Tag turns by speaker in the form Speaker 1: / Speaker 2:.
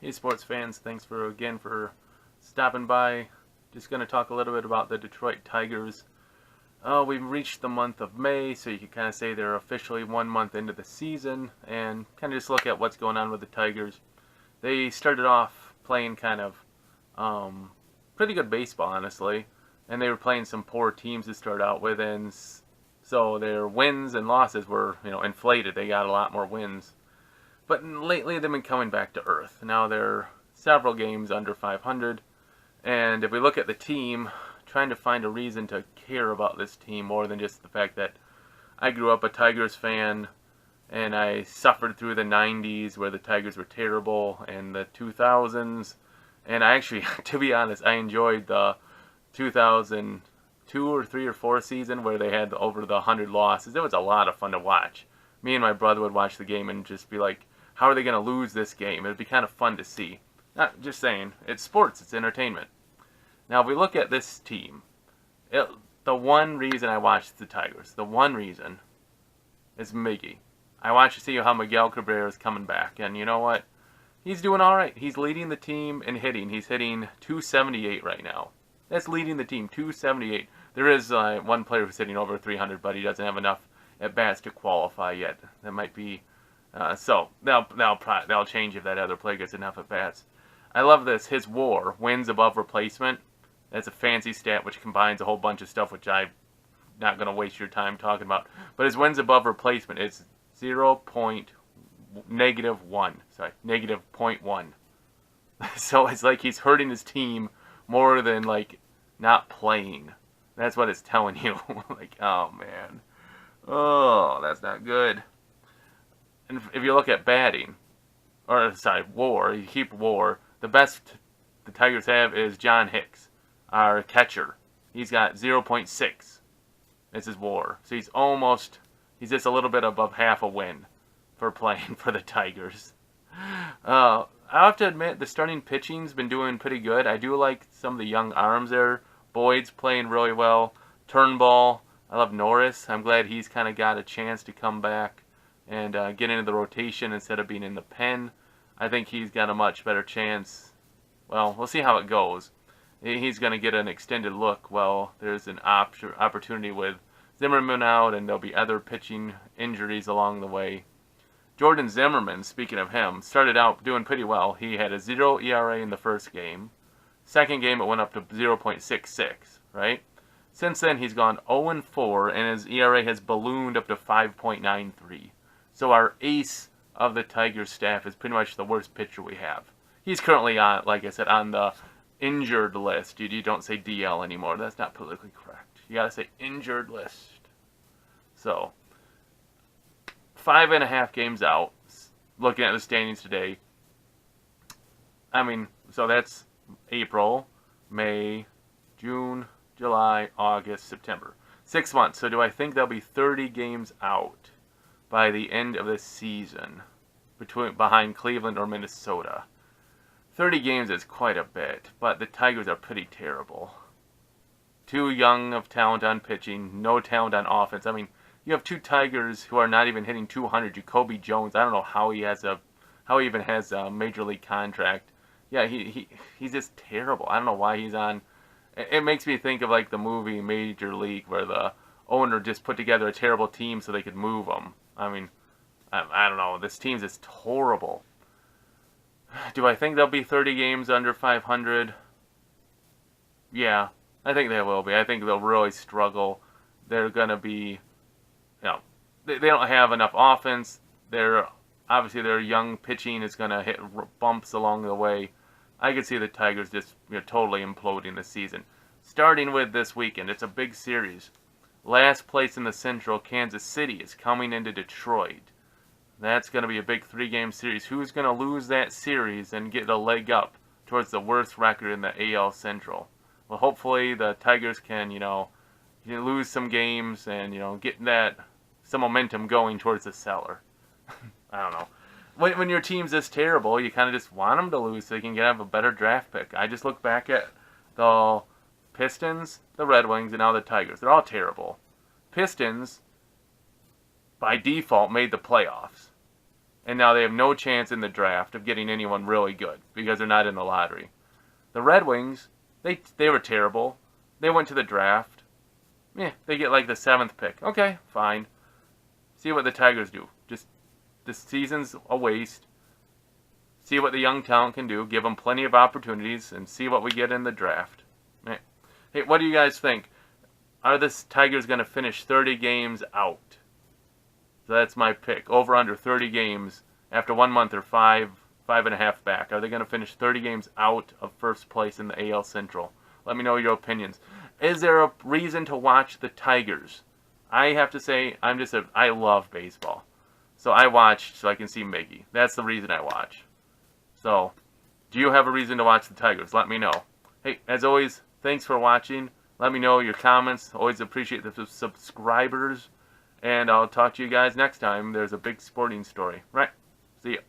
Speaker 1: Hey sports fans, thanks for stopping by. Just going to talk a little bit about the Detroit Tigers. We've reached the month of May, so you can kind of say they're officially 1 month into the season, and kind of just look at what's going on with the Tigers. They started off playing kind of pretty good baseball, honestly, and they were playing some poor teams to start out with, and so their wins and losses were, inflated. They got a lot more wins. But lately they've been coming back to earth. Now they're several games under 500. And if we look at the team, trying to find a reason to care about this team more than just the fact that I grew up a Tigers fan and I suffered through the 90s where the Tigers were terrible and the 2000s. And I actually, to be honest, I enjoyed the 2002 or 3 or 4 season where they had over the 100 losses. It was a lot of fun to watch. Me and my brother would watch the game and just be like, how are they going to lose this game? It would be kind of fun to see. Not just saying, it's sports, it's entertainment. Now, if we look at this team, the one reason I watch the Tigers, the one reason, is Miggy. I watch to see how Miguel Cabrera is coming back, and you know what? He's doing all right. He's leading the team in hitting. He's hitting 278 right now. That's leading the team, 278. There is one player who's hitting over 300, but he doesn't have enough at bats to qualify yet. That might be so they'll change if that other player gets enough at bats. I love this. His WAR, wins above replacement. That's a fancy stat which combines a whole bunch of stuff which I'm not going to waste your time talking about. But his wins above replacement is -1. Sorry, -0.1. So it's like he's hurting his team more than like not playing. That's what it's telling you. Like, oh man. Oh, that's not good. And if you look at batting, or sorry, WAR, you keep WAR, the best the Tigers have is John Hicks, our catcher. He's got 0.6. It's his WAR. So he's just a little bit above half a win for playing for the Tigers. I have to admit, the starting pitching's been doing pretty good. I do like some of the young arms there. Boyd's playing really well. Turnbull. I love Norris. I'm glad he's kind of got a chance to come back and get into the rotation instead of being in the pen. I think he's got a much better chance. Well, we'll see how it goes. He's going to get an extended look. Well, there's an opportunity with Zimmerman out, and there'll be other pitching injuries along the way. Jordan Zimmerman, speaking of him, started out doing pretty well. He had a 0 ERA in the first game. Second game, it went up to 0.66, right? Since then, he's gone 0-4, and his ERA has ballooned up to 5.93. So our ace of the Tigers staff is pretty much the worst pitcher we have. He's currently on, like I said, on the injured list. You don't say DL anymore. That's not politically correct. You gotta say injured list. So, 5.5 games out. Looking at the standings today. So that's April, May, June, July, August, September. 6 months. So do I think there'll be 30 games out by the end of the season behind Cleveland or Minnesota? 30 games is quite a bit, but the Tigers are pretty terrible. Too young of talent on pitching, no talent on offense. You have two Tigers who are not even hitting 200. Jacoby Jones, I don't know how he even has a major league contract. Yeah, he's just terrible. I don't know why he's on. It makes me think of like the movie Major League, where the owner just put together a terrible team so they could move them. I don't know. This team's just horrible. Do I think there'll be 30 games under 500? Yeah, I think they will be. I think they'll really struggle. They're going to be, they don't have enough offense. Obviously their young pitching is going to hit bumps along the way. I could see the Tigers just totally imploding this season. Starting with this weekend, it's a big series. Last place in the Central, Kansas City, is coming into Detroit. That's going to be a big 3-game series. Who's going to lose that series and get a leg up towards the worst record in the AL Central? Well, hopefully the Tigers can, lose some games and, get some momentum going towards the cellar. I don't know. When your team's this terrible, you kind of just want them to lose so you can have a better draft pick. I just look back at the Pistons, the Red Wings, and now the Tigers. They're all terrible. Pistons, by default, made the playoffs. and now they have no chance in the draft of getting anyone really good because they're not in the lottery. The Red Wings, they were terrible. They went to the draft. They get like the 7th pick. Okay, fine. See what the Tigers do. Just this season's a waste. See what the young talent can do. Give them plenty of opportunities and see what we get in the draft. Hey, what do you guys think? Are the Tigers going to finish 30 games out? So that's my pick. Over under 30 games after 1 month or 5.5 back. Are they going to finish 30 games out of first place in the AL Central? Let me know your opinions. Is there a reason to watch the Tigers? I have to say, I love baseball. So I watch so I can see Miggy. That's the reason I watch. So, do you have a reason to watch the Tigers? Let me know. Hey, as always, thanks for watching. Let me know your comments. Always appreciate the subscribers. And I'll talk to you guys next time. There's a big sporting story. Right. See ya.